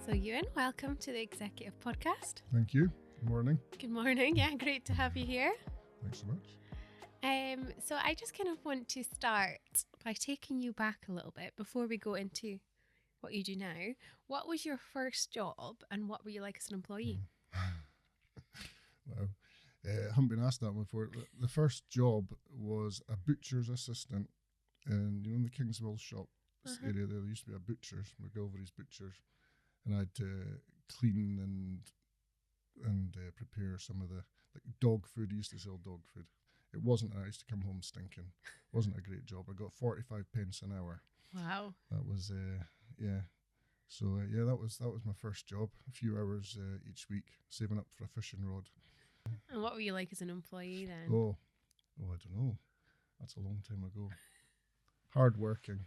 So Ewan, welcome to the Executive Podcast. Thank you. Good morning. Good morning. Yeah, great to have you here. Thanks so much. So I just kind of want to start by taking you back a little bit before we go into what you do now. What was your first job and what were you like as an employee? Wow. I haven't been asked that one before. The first job was a butcher's assistant in, the Kingsmill shop area there. There used to be a butcher's, McGilvery's Butchers, and I had to clean and prepare some of the dog food. I used to sell dog food. It wasn't. I used to come home stinking. It wasn't a great job. I got 45 pence an hour. Wow. That was yeah. So that was my first job. A few hours each week, saving up for a fishing rod. And what were you like as an employee then? Oh, I don't know. That's a long time ago. Hard working.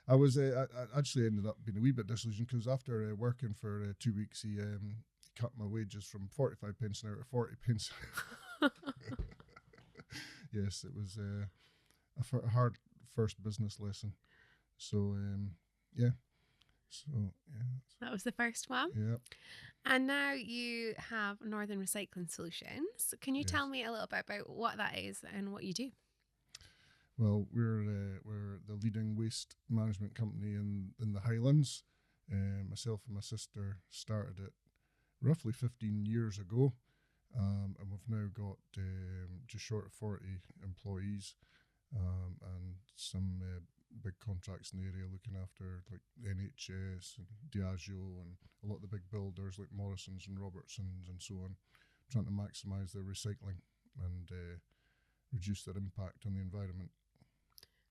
I was. I actually ended up being a wee bit disillusioned because after working for 2 weeks, he cut my wages from 45 pence an hour to 40 pence. Yes, it was a hard first business lesson. So yeah. That was the first one. Yeah. And now you have Northern Recycling Solutions. Can you tell me a little bit about what that is and what you do? Well, we're the leading waste management company in the Highlands. Myself and my sister started it roughly 15 years ago, and we've now got just short of 40 employees and some big contracts in the area looking after like NHS and Diageo and a lot of the big builders like Morrisons and Robertsons and so on, trying to maximise their recycling and reduce their impact on the environment.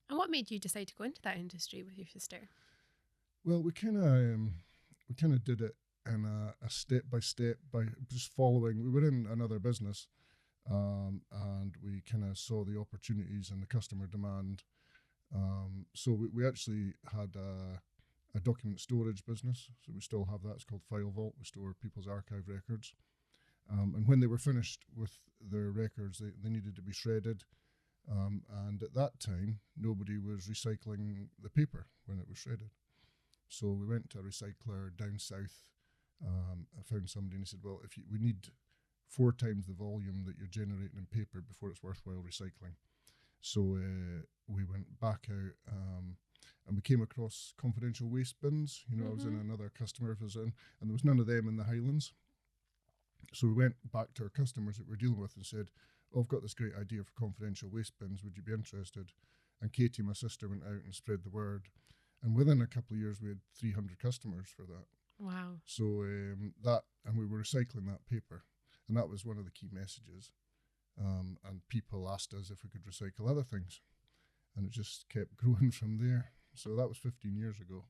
And what made you decide to go into that industry with your sister? Well, we kind of did it in a step by step by just following. We were in another business, and we kind of saw the opportunities and the customer demand. So we actually had a document storage business. So we still have that. It's called File Vault. We store people's archive records. And when they were finished with their records, they needed to be shredded. And at that time, nobody was recycling the paper when it was shredded. So we went to a recycler down south. I found somebody and he said, well, we need 4 times the volume that you're generating in paper before it's worthwhile recycling. So we went back out and we came across confidential waste bins. I was in another customer visit and there was none of them in the Highlands. So we went back to our customers that we're dealing with and said, I've got this great idea for confidential waste bins. Would you be interested? And Katie, my sister, went out and spread the word. And within a couple of years, we had 300 customers for that. Wow. So and we were recycling that paper. And that was one of the key messages. And people asked us if we could recycle other things. And it just kept growing from there. So that was 15 years ago.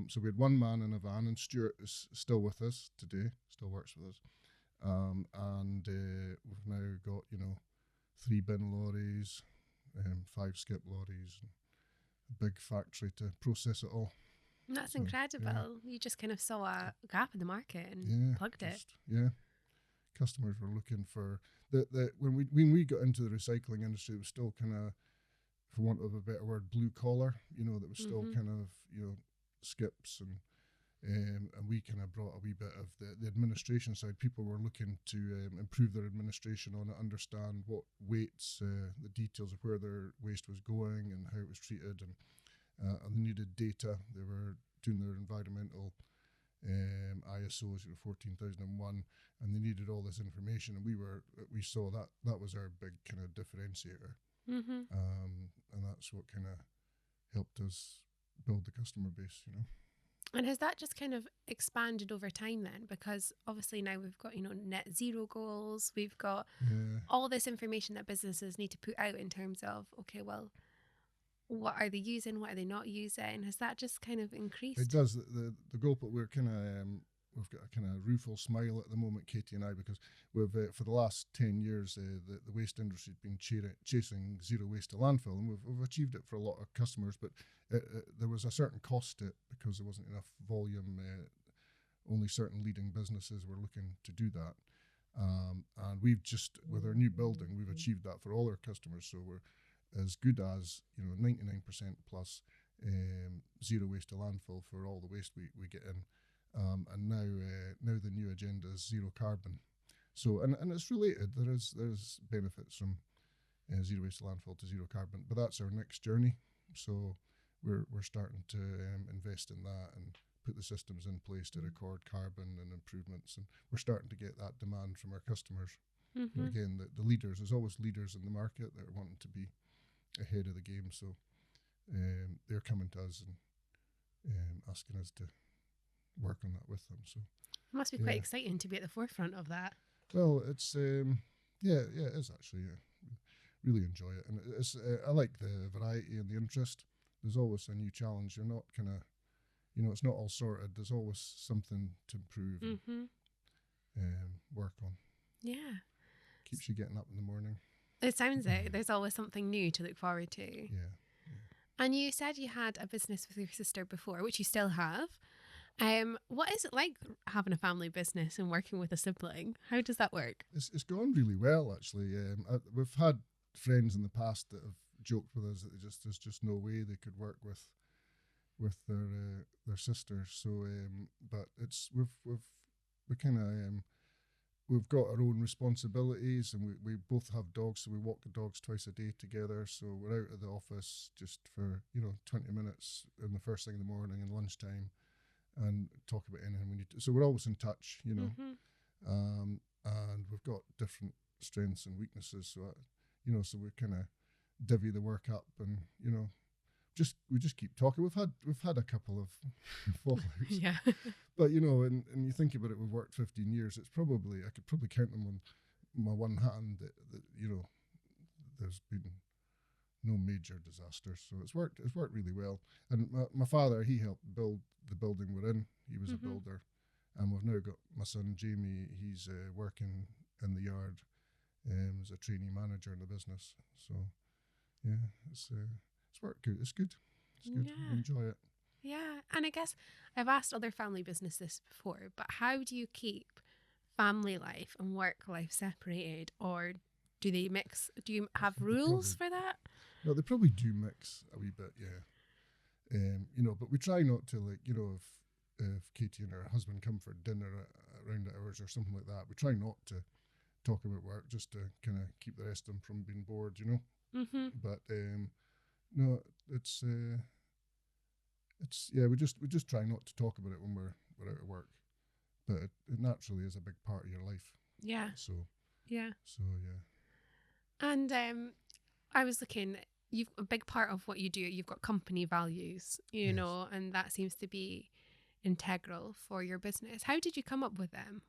So we had one man in a van, and Stuart is still with us today, still works with us. And we've now got, 3 bin lorries, 5 skip lorries, and a big factory to process it all. That's incredible. Yeah. You just kind of saw a gap in the market and plugged it. Yeah. Customers were looking for when we got into the recycling industry, it was still kind of, for want of a better word, blue collar. That was still kind of skips and we kind of brought a wee bit of the administration side. People were looking to improve their administration on it, understand what weights, the details of where their waste was going and how it was treated, and they needed data. They were doing their environmental ISOs, 14,001, and they needed all this information, and we saw that was our big kind of differentiator, and that's what kind of helped us build the customer base, And has that just kind of expanded over time then? Because obviously now we've got, net zero goals, we've got all this information that businesses need to put out in terms of, okay, well, what are they using? What are they not using? Has that just kind of increased? It does. The goal, but we've got a kind of rueful smile at the moment, Katie and I, because we've for the last 10 years the waste industry has been chasing zero waste to landfill, and we've achieved it for a lot of customers, but there was a certain cost to it because there wasn't enough volume. Only certain leading businesses were looking to do that, and we've just, with our new building, we've achieved that for all our customers. So we're as good as 99% plus zero waste to landfill for all the waste we get in. and now the new agenda is zero carbon. So and it's related. There's benefits from zero waste to landfill to zero carbon, but that's our next journey. So we're starting to invest in that and put the systems in place to record carbon and improvements, and we're starting to get that demand from our customers. Again, the leaders, there's always leaders in the market that are wanting to be ahead of the game, so they're coming to us and asking us to work on that with them. So it must be quite exciting to be at the forefront of that. Well, it's it is actually. Really enjoy it, and it's I like the variety and the interest. There's always a new challenge. You're not kind of, it's not all sorted. There's always something to improve and work on. Yeah, Keeps you getting up in the morning. it sounds it. There's always something new to look forward to. Yeah. And you said you had a business with your sister before, which you still have. What is it like having a family business and working with a sibling? How does that work? It's gone really well, actually. We've had friends in the past that have joked with us that there's just no way they could work with their sisters. So, but it's we kind of we've got our own responsibilities, and we both have dogs, so we walk the dogs twice a day together. So we're out of the office just for 20 minutes in the first thing in the morning and lunchtime, and talk about anything we need to. So we're always in touch, and we've got different strengths and weaknesses. So so we kind of divvy the work up, and we just keep talking. We've had a couple of fallouts, Yeah. but and you think about it, we've worked 15 years. I could probably count them on my one hand. That there's been no major disasters, so it's worked really well. And my father, he helped build the building we're in. He was a builder, and we've now got my son Jamie. He's working in the yard as a trainee manager in the business. So yeah, it's worked good. It's good. Yeah. I enjoy it. Yeah, and I guess I've asked other family businesses before, but how do you keep family life and work life separated, or do they mix? Do you have rules for that? No, they probably do mix a wee bit, yeah. But we try not to, like, if Katie and her husband come for dinner around hours or something like that, we try not to talk about work, just to kind of keep the rest of them from being bored, But no, it's we just try not to talk about it when we're out of work, but it naturally is a big part of your life. Yeah. So yeah. And I was looking. You've a big part of what you do. You've got company values, Yes. and that seems to be integral for your business. How did you come up with them?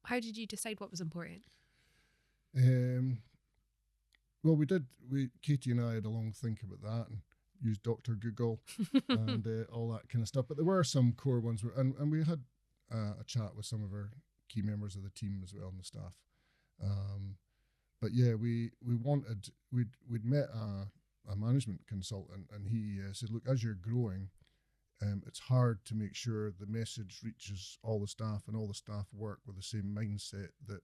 How did you decide what was important? Well, Katie and I had a long think about that and used Dr. Google and all that kind of stuff. But there were some core ones, and we had a chat with some of our key members of the team as well and the staff. But yeah, we'd met a management consultant, and he said, look, as you're growing, it's hard to make sure the message reaches all the staff, and all the staff work with the same mindset that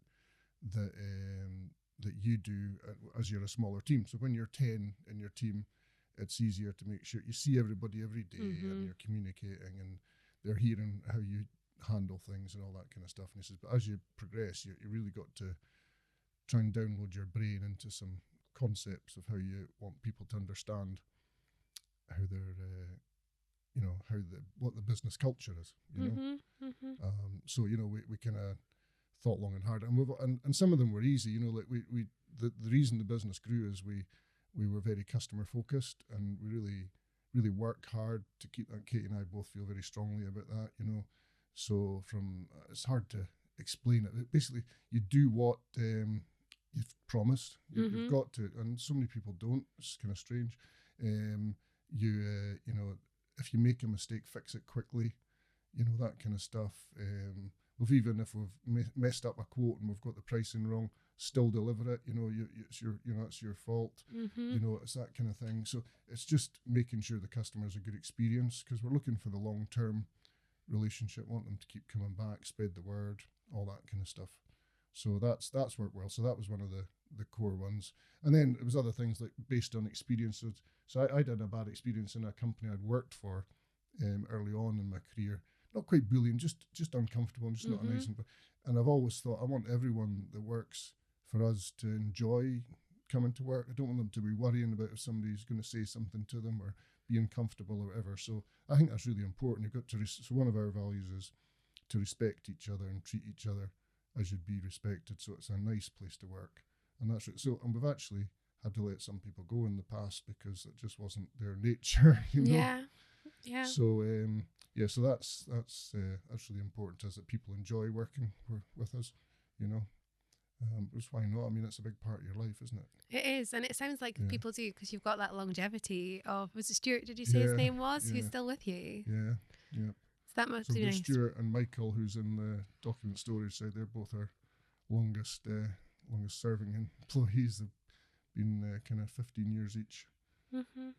you do as you're a smaller team. So when you're 10 in your team, it's easier to make sure you see everybody every day, and you're communicating, and they're hearing how you handle things and all that kind of stuff. And he says, but as you progress, you really got to try and download your brain into some concepts of how you want people to understand how they're what the business culture is, so we kind of thought long and hard, and some of them were easy, like the reason the business grew is we were very customer focused, and we really work hard to keep that. Katie and I both feel very strongly about that, so it's hard to explain it. Basically, you do what you've promised. You've got to, and so many people don't. It's kind of strange. If you make a mistake, fix it quickly. That kind of stuff. If we've messed up a quote and we've got the pricing wrong, still deliver it. It's your fault. It's that kind of thing. So it's just making sure the customer's a good experience, because we're looking for the long-term relationship. Want them to keep coming back, spread the word, all that kind of stuff. So that's worked well. So that was one of the core ones. And then it was other things like based on experiences. So I had a bad experience in a company I'd worked for early on in my career. not quite bullying, just uncomfortable and just not a nice. And I've always thought I want everyone that works for us to enjoy coming to work. I don't want them to be worrying about if somebody's going to say something to them or be uncomfortable or whatever. So I think that's really important. You've got to so one of our values is to respect each other and treat each other as you'd be respected. So it's a nice place to work, and that's right. So, and we've actually had to let some people go in the past because it just wasn't their nature, you know. Yeah. So so that's really important to us, that people enjoy working with us, you know. Because why not? I mean, it's a big part of your life, isn't it? It is, and it sounds like people do, because you've got that longevity of, was it Stuart, did you say his name was? Who's still with you? Yeah. So that must be nice. Stuart and Michael, who's in the document storage side, they're both our longest serving employees. They've been kind of 15 years each.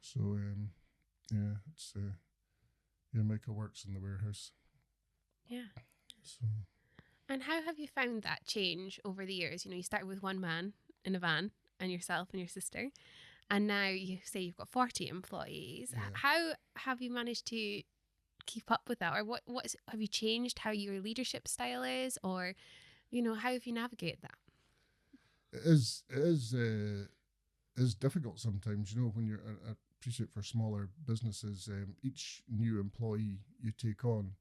So it's Michael works in the warehouse. Yeah. So. And how have you found that change over the years? You know, you started with one man in a van and yourself and your sister, and now you say you've got 40 employees. Yeah. How have you managed to keep up with that? Or have you changed how your leadership style is? Or, you know, how have you navigated that? It is difficult sometimes, you know, when you're, I appreciate for smaller businesses, each new employee you take on,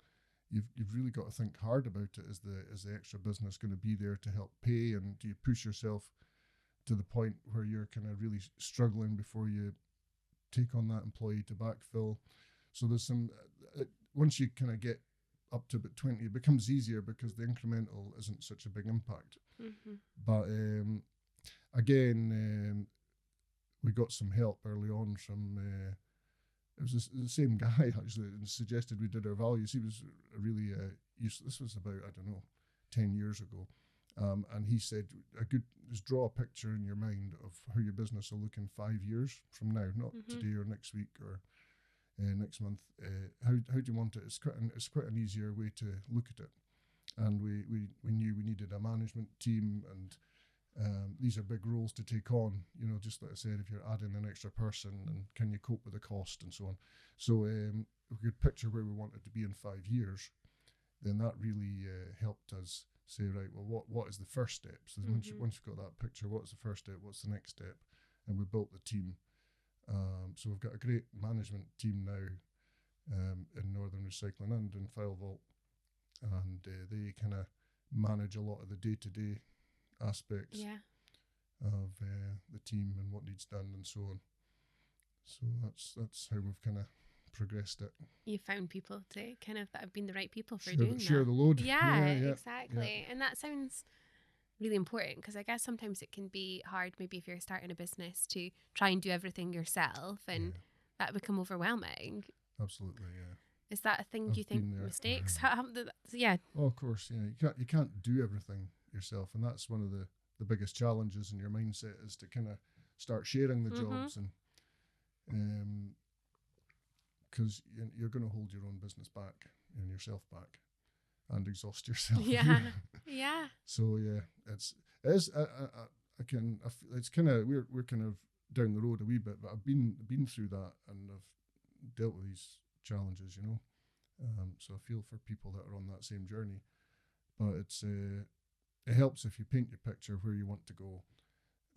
you've really got to think hard about it. Is the extra business going to be there to help pay, and do you push yourself to the point where you're kind of really struggling before you take on that employee to backfill? So there's some once you kind of get up to about 20, it becomes easier because the incremental isn't such a big impact. But again, we got some help early on from it was the same guy actually, and suggested we did our values. He was really useful. This was about, I don't know, 10 years ago. And he said, just draw a picture in your mind of how your business will look in 5 years from now, not today or next week or next month. How do you want it? It's quite an easier way to look at it. And we knew we needed a management team, and these are big roles to take on, you know, just like I said, if you're adding an extra person, and can you cope with the cost and so on. So if we could picture where we wanted to be in 5 years, then that really helped us say, right, well, what is the first step? So once you've got that picture, what's the first step, what's the next step? And we built the team. So we've got a great management team now in Northern Recycling and in File Vault, and they kind of manage a lot of the day-to-day aspects of the team and what needs done and so on. So that's how we've kind of progressed it. You found people to kind of that have been the right people for share the load. Yeah, exactly. Yeah. And that sounds really important, because I guess sometimes it can be hard, maybe if you're starting a business, to try and do everything yourself, and that become overwhelming. Absolutely, yeah. Is that a thing? Do you think mistakes? Yeah. Oh, of course, yeah. You can't do everything yourself, and that's one of the biggest challenges in your mindset, is to kind of start sharing the jobs, and because you're going to hold your own business back and yourself back, and exhaust yourself. Yeah. So yeah, it's kind of we're kind of down the road a wee bit, but I've been through that, and I've dealt with these challenges, you know. So I feel for people that are on that same journey, but it helps if you paint your picture where you want to go,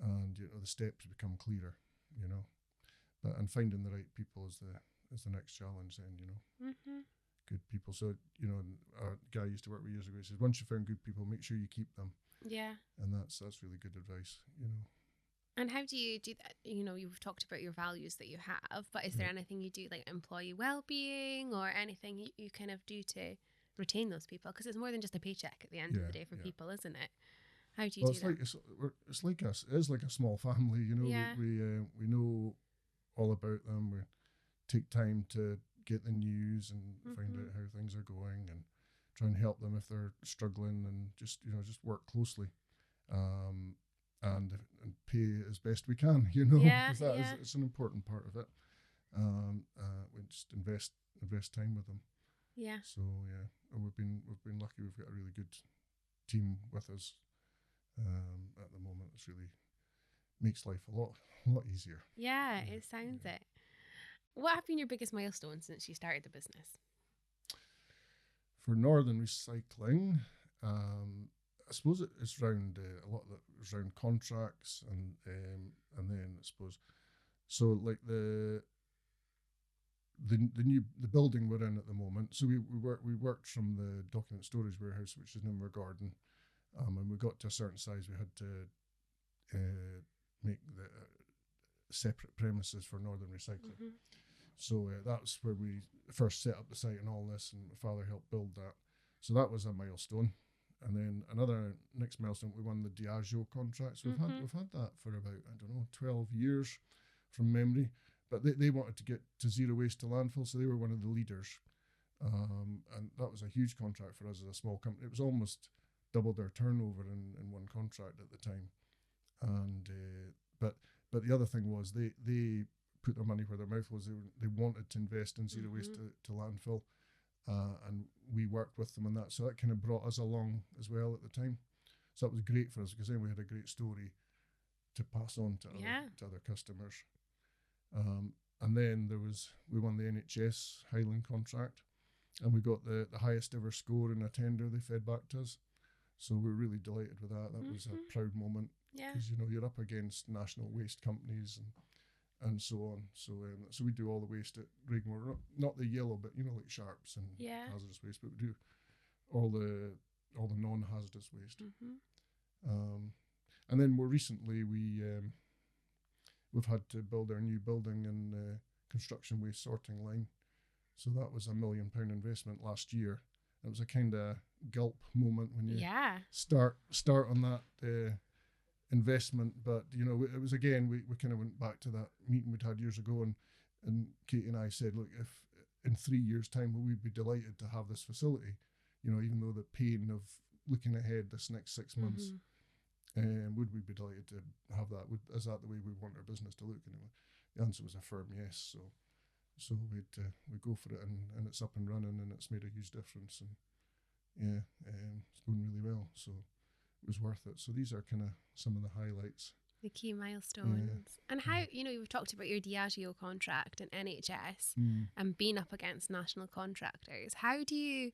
and you know the steps become clearer, you know. But and finding the right people is the next challenge then, you know. Good people. So, you know, a guy I used to work with years ago, he says, once you found good people, make sure you keep them. Yeah. And that's really good advice, you know. And how do you do that? You know, you've talked about your values that you have, but is there anything you do, like employee well-being, or anything you kind of do to retain those people? Because it's more than just a paycheck at the end of the day for people, isn't it? How do you do that? It is like a small family, you know. Yeah. We know all about them. We take time to get the news and find out how things are going, and try and help them if they're struggling, and just work closely, and pay as best we can, you know, because it's an important part of it. We just invest time with them. Yeah. So yeah, and we've been lucky. We've got a really good team with us at the moment. It's really makes life a lot easier. Yeah, it sounds it. What have been your biggest milestone since you started the business? For Northern Recycling, I suppose it's around a lot of it is around contracts and then I suppose so like the building we're in at the moment. So we worked from the document storage warehouse, which is in Invergordon, and we got to a certain size. We had to make the separate premises for Northern Recycling. Mm-hmm. So that's where we first set up the site and all this, and my father helped build that. So that was a milestone. And then another next milestone, we won the Diageo contracts. We've had that for about 12 years from memory. But they wanted to get to zero waste to landfill, so they were one of the leaders. And that was a huge contract for us as a small company. It was almost doubled our turnover in one contract at the time. And but the other thing was they put their money where their mouth was. They wanted to invest in zero waste to landfill, and we worked with them on that. So that kind of brought us along as well at the time. So that was great for us because then we had a great story to pass on to other customers. And then we won the NHS Highland contract, and we got the highest ever score in a tender they fed back to us. So we're really delighted with that. That was a proud moment because you're up against national waste companies and so on. So we do all the waste at Rigmore, not the yellow, but like sharps and hazardous waste, but we do all the non-hazardous waste. And then more recently we've had to build our new building and construction waste sorting line. So that was £1 million investment last year. It was a kind of gulp moment when you start on that investment. But, it was again, we kind of went back to that meeting we'd had years ago. And Katie and I said, look, if in 3 years' time, we'd be delighted to have this facility, even though the pain of looking ahead this next 6 months. Would we be delighted to have that? Is that the way we want our business to look? And the answer was a firm yes. So we go for it, and it's up and running, and it's made a huge difference, and it's going really well. So it was worth it. So these are kind of some of the highlights, the key milestones, and how you've talked about your Diageo contract and NHS and being up against national contractors. How do you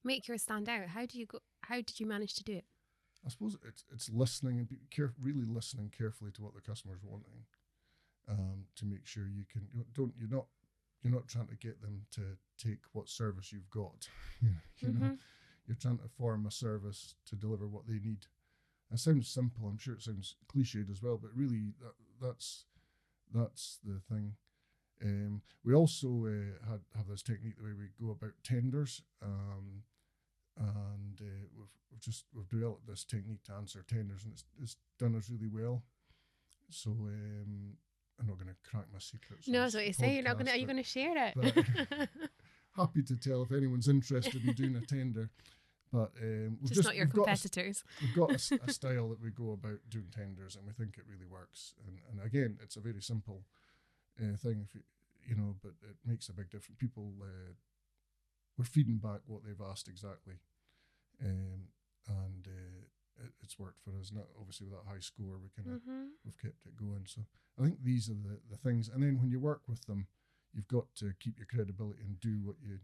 make yours stand out? How did you manage to do it? I suppose it's listening and really listening carefully to what the customer's wanting, to make sure you're not trying to get them to take what service you've got. You're trying to form a service to deliver what they need. It sounds simple. I'm sure it sounds cliched as well, but really that's the thing. We also have this technique the way we go about tenders. And we've developed this technique to answer tenders, and it's done us really well. So I'm not going to crack my secrets. No, that's what you say. Are you going to share it? But happy to tell if anyone's interested in doing a tender. But just not your competitors. We've got a style that we go about doing tenders, and we think it really works. And again, it's a very simple thing, if but it makes a big difference. People. We're feeding back what they've asked exactly, and it's worked for us. Not obviously with that high score, we've kept it going. So I think these are the things. And then when you work with them, you've got to keep your credibility and do what you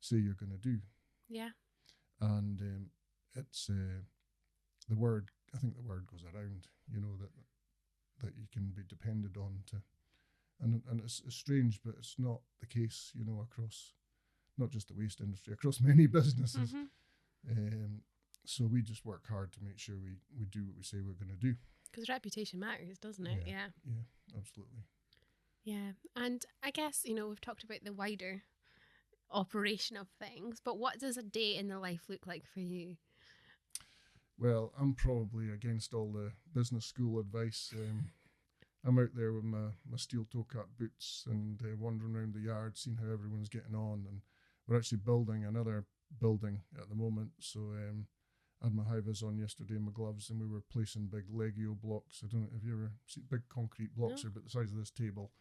say you're going to do. Yeah. And it's the word. I think the word goes around. That you can be depended on to, and it's strange, but it's not the case. Across. Not just the waste industry, across many businesses. So we just work hard to make sure we do what we say we're going to do. Because reputation matters, doesn't it? Yeah, absolutely. Yeah, and I guess, we've talked about the wider operation of things, but what does a day in the life look like for you? Well, I'm probably against all the business school advice. I'm out there with my steel toe cap boots and wandering around the yard, seeing how everyone's getting on. And we're actually building another building at the moment. So I had my high-vis on yesterday and my gloves, and we were placing big Lego blocks. I don't know if you ever seen big concrete blocks. They're about the size of this table.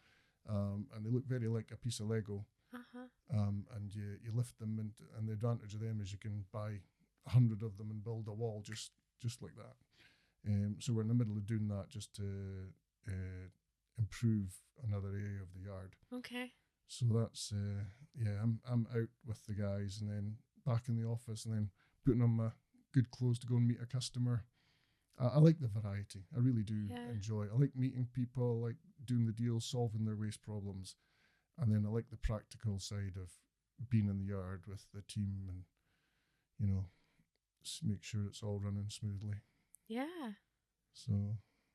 And they look very like a piece of Lego. And you lift them, and the advantage of them is you can buy 100 of them and build a wall just like that. So we're in the middle of doing that just to improve another area of the yard. Okay. So that's I'm out with the guys, and then back in the office and then putting on my good clothes to go and meet a customer. I like the variety. I really do enjoy it. I like meeting people, I like doing the deals, solving their waste problems. And then I like the practical side of being in the yard with the team and, you know, make sure it's all running smoothly. Yeah. So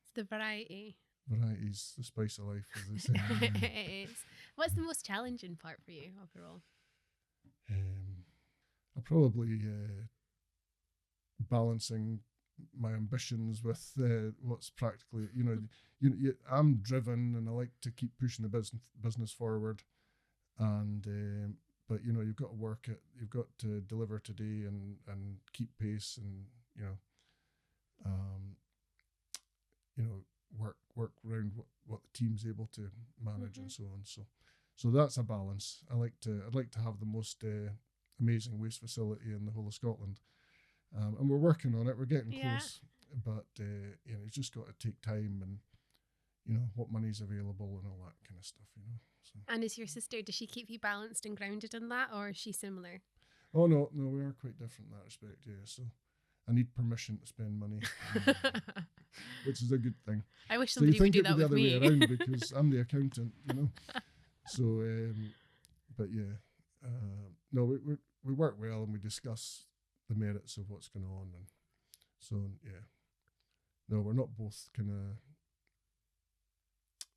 It's the variety. Variety's the spice of life, as they say. It is. What's the most challenging part for you overall? I probably balancing my ambitions with what's practically, I'm driven and I like to keep pushing the business forward, and but you've got to work it, you've got to deliver today and keep pace, and work around what the team's able to manage and so on. So that's a balance. I'd like to have the most amazing waste facility in the whole of Scotland. And we're working on it. We're getting close, but it's just got to take time, and what money's available and all that kind of stuff. So. And is your sister? Does she keep you balanced and grounded in that, or is she similar? Oh no, we are quite different in that respect. Yeah, so I need permission to spend money, which is a good thing. I wish somebody would do that with me. So you think it'd be the other way around because I'm the accountant, So, but yeah, no, we work well and we discuss the merits of what's going on, and so yeah. No, we're not both kind of.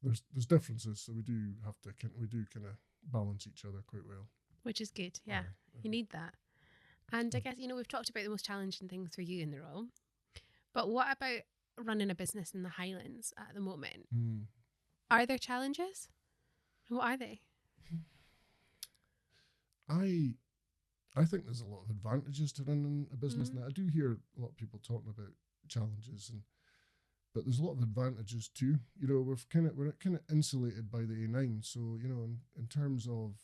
There's differences, so we do kind of balance each other quite well. Which is good, yeah. You need that. And I guess, we've talked about the most challenging things for you in the role, but what about running a business in the Highlands at the moment? Are there challenges? What are they? I think there's a lot of advantages to running a business. Now, I do hear a lot of people talking about challenges, but there's a lot of advantages too. We're kind of insulated by the A9, so in terms of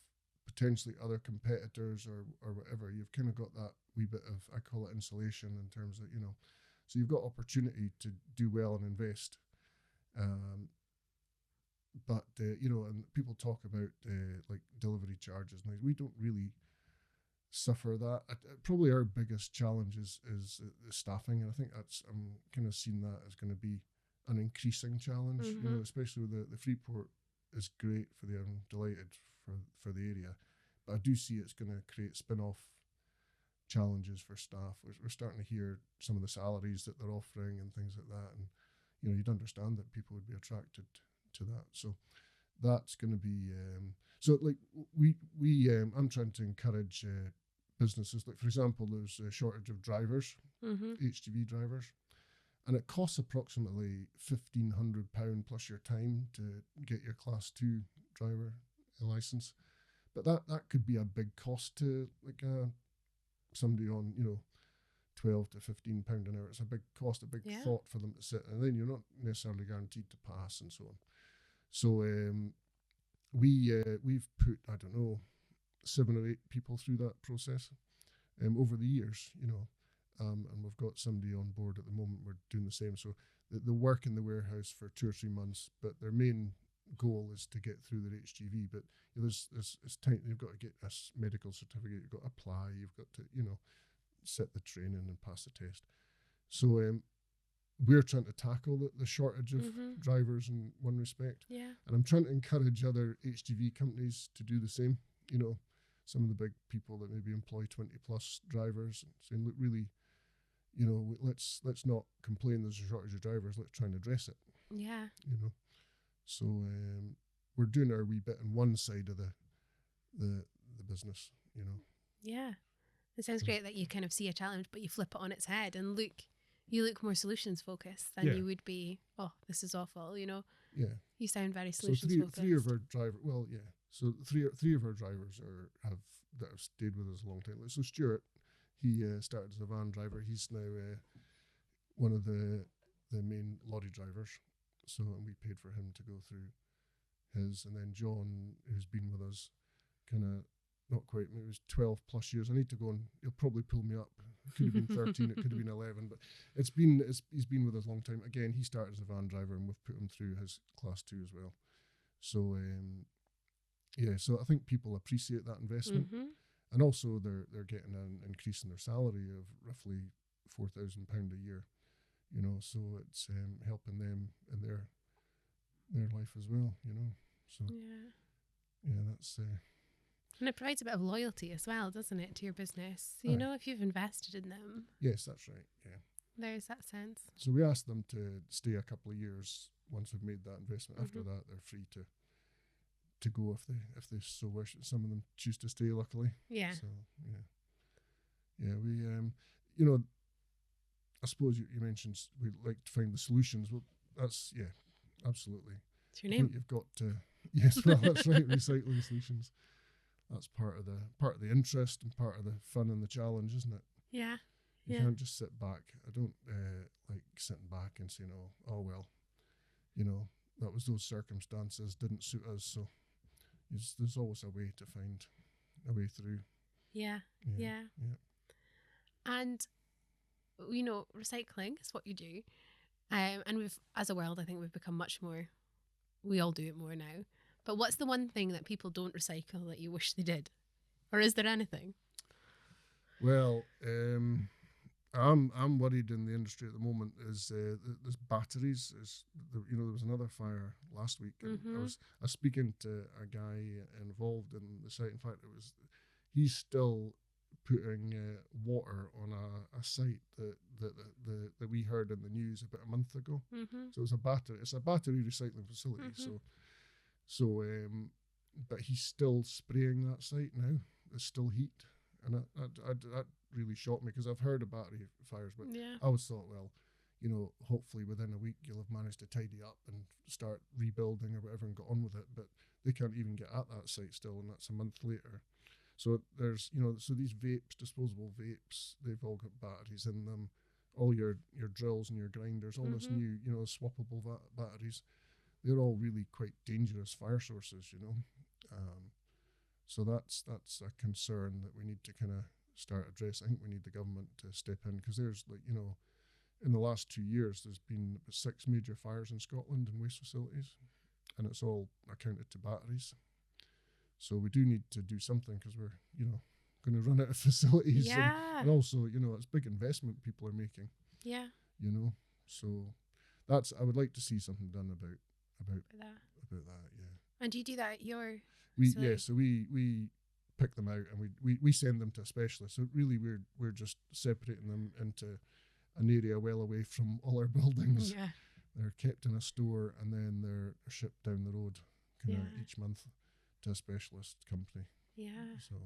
potentially other competitors or whatever, you've kind of got that wee bit of, I call it insulation, in terms of so you've got opportunity to do well and invest. But and people talk about like delivery charges. Now, we don't really suffer that. Probably our biggest challenge is the staffing, and I think I'm kind of seeing that as going to be an increasing challenge. Especially with the Freeport is great for the. I'm delighted for the area, but I do see it's going to create spin-off challenges for staff. We're starting to hear some of the salaries that they're offering and things like that, and you'd understand that people would be attracted to that. So that's going to be so like we I'm trying to encourage businesses, like for example there's a shortage of drivers, HGV drivers, and it costs approximately £1,500 plus your time to get your class 2 driver license, but that could be a big cost to like somebody on £12 to £15 an hour. It's a big cost, a big thought for them to sit, and then you're not necessarily guaranteed to pass and so on. So we've put, I don't know, 7 or 8 people through that process over the years, and we've got somebody on board at the moment. We're doing the same. So they work in the warehouse for 2 or 3 months, but their main goal is to get through their HGV. But there's time. You've got to get a medical certificate. You've got to apply. You've got to set the training and pass the test. So we're trying to tackle the shortage of drivers in one respect. Yeah. And I'm trying to encourage other HGV companies to do the same. Some of the big people that maybe employ 20 plus drivers, saying, look, really, let's not complain there's a shortage of drivers. Let's try and address it. Yeah. So we're doing our wee bit on one side of the business. Yeah. It sounds great that you kind of see a challenge, but you flip it on its head and you look more solutions focused than you would be, oh, this is awful, Yeah. You sound very solutions focused. So three of our drivers, So three of our drivers have stayed with us a long time. So Stuart, he started as a van driver. He's now one of the main lorry drivers. So and we paid for him to go through his, and then John, who's been with us, kind of not quite. Maybe it was 12 plus years. I need to go and he'll probably pull me up. It could have been 13. It could have been 11. But he's been with us a long time. Again, he started as a van driver, and we've put him through his class 2 as well. So. So I think people appreciate that investment, and also they're getting an increase in their salary of roughly £4,000 a year. So it's helping them in their life as well. So Yeah. yeah, that's And it provides a bit of loyalty as well, doesn't it, to your business? aye. If you've invested in them, Yes, that's right. Yeah. there's that sense. So we asked them to stay a couple of years once we've made that investment. After Mhm. that, they're free to go if they so wish. Some of them choose to stay, luckily. Yeah. So yeah, we you know, I suppose you mentioned we like to find the solutions. Well, that's absolutely. It's your I name. think you've got to yes, well that's right. Recycling solutions. That's part of the interest and part of the fun and the challenge, isn't it? Yeah. You Yeah. can't just sit back. I don't like sitting back and saying, oh well, that was those circumstances didn't suit us. So there's always a way to find a way through. Yeah. Yeah. Yeah. And recycling is what you do. And we've, as a world, I think we've become much more. We all do it more now. But what's the one thing that people don't recycle that you wish they did, or is there anything? Well, I'm worried in the industry at the moment is there's batteries. There was another fire last week, and I was speaking to a guy involved in the site. In fact, he's still putting water on a site that we heard in the news about a month ago. So it's a battery recycling facility. But he's still spraying that site now. There's still heat, and that really shocked me because I've heard of battery fires, but I always thought, well, hopefully within a week you'll have managed to tidy up and start rebuilding or whatever and got on with it. But they can't even get at that site still, and that's a month later. So there's, so these vapes, disposable vapes, they've all got batteries in them. All your drills and your grinders, all this new, swappable batteries, they're all really quite dangerous fire sources, So that's a concern that we need to kind of start addressing. I think we need the government to step in because there's in the last 2 years, there's been 6 major fires in Scotland in waste facilities, and it's all accounted to batteries. So we do need to do something because we're, going to run out of facilities. Yeah. And also, it's big investment people are making. Yeah. So I would like to see something done about that. Yeah. And do you do that at your? So we pick them out and we send them to a specialist. So really, we're just separating them into an area well away from all our buildings. Yeah. They're kept in a store and then they're shipped down the road each month to a specialist company. Yeah. So,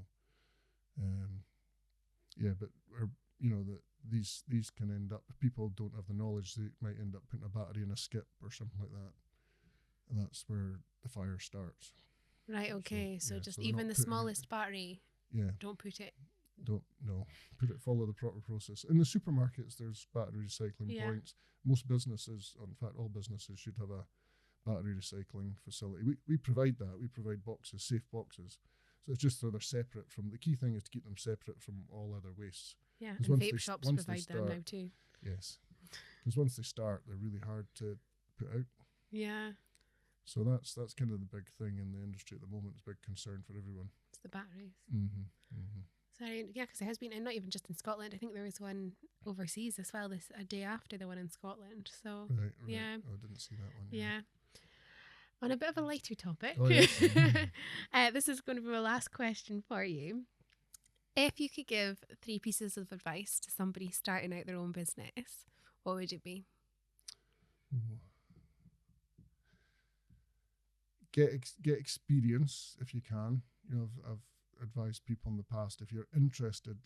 but that these can end up, if people don't have the knowledge, they might end up putting a battery in a skip or something like that, and that's where the fire starts. Right. Okay. So so even the smallest battery. Yeah. Don't put it. Follow the proper process. In the supermarkets, there's battery recycling points. Most businesses, in fact, all businesses should have a battery recycling facility. We provide that. We provide boxes, safe boxes. So it's just so they're separate from. The key thing is to keep them separate from all other wastes. Yeah, and vape shops provide them now too. Yes, because once they start, they're really hard to put out. Yeah. So that's kind of the big thing in the industry at the moment. It's a big concern for everyone. It's the batteries. Mm-hmm. Sorry, yeah, because there has been, and not even just in Scotland. I think there was one overseas as well. A day after the one in Scotland. So right. Yeah. Oh, I didn't see that one. Yeah. On a bit of a lighter topic, yes. this is going to be my last question for you. If you could give 3 pieces of advice to somebody starting out their own business, what would it be? Get experience if you can. I've advised people in the past, if you're interested,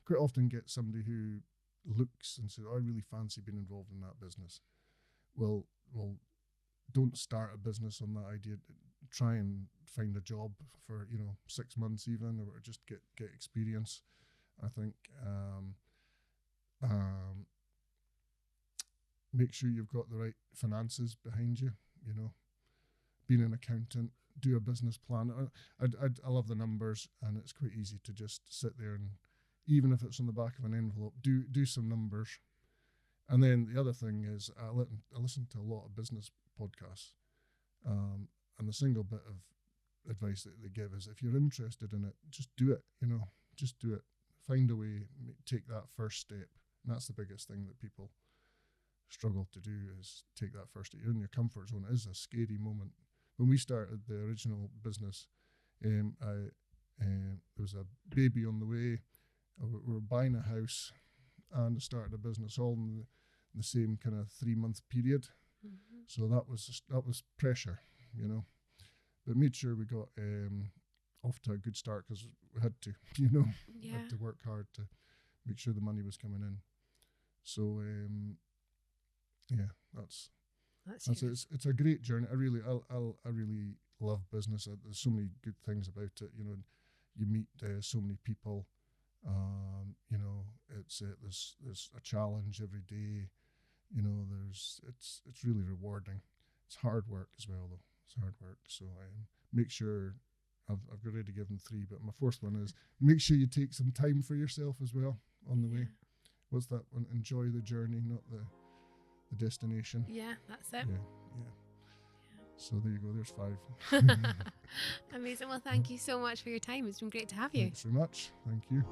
quite often get somebody who looks and says, "Oh, I really fancy being involved in that business." Well, don't start a business on that idea. Try and find a job for 6 months even, or just get experience. I think make sure you've got the right finances behind you. Being an accountant, do a business plan. I love the numbers, and it's quite easy to just sit there and, even if it's on the back of an envelope, do some numbers. And then the other thing is, I listen to a lot of business podcasts, and the single bit of advice that they give is, if you're interested in it, just do it. Just do it. Find a way, take that first step. And that's the biggest thing that people struggle to do, is take that first step. You're in your comfort zone. It is a scary moment. When we started the original business, there was a baby on the way. We were buying a house and started a business all in the same kind of 3-month period. Mm-hmm. So that was pressure, but made sure we got off to a good start, because we had to, had to work hard to make sure the money was coming in. So that's it. It's a great journey. I really love business. There's so many good things about it. You meet so many people. There's a challenge every day. It's really rewarding. It's hard work as well, though. It's hard work. So make sure, I've already given 3, but my 4th one is, make sure you take some time for yourself as well on the way. What's that one? Enjoy the journey, not the destination. Yeah, that's it. Yeah. So there you go. There's 5. Amazing. Well, thank you so much for your time. It's been great to have you. Thanks very much. Thank you.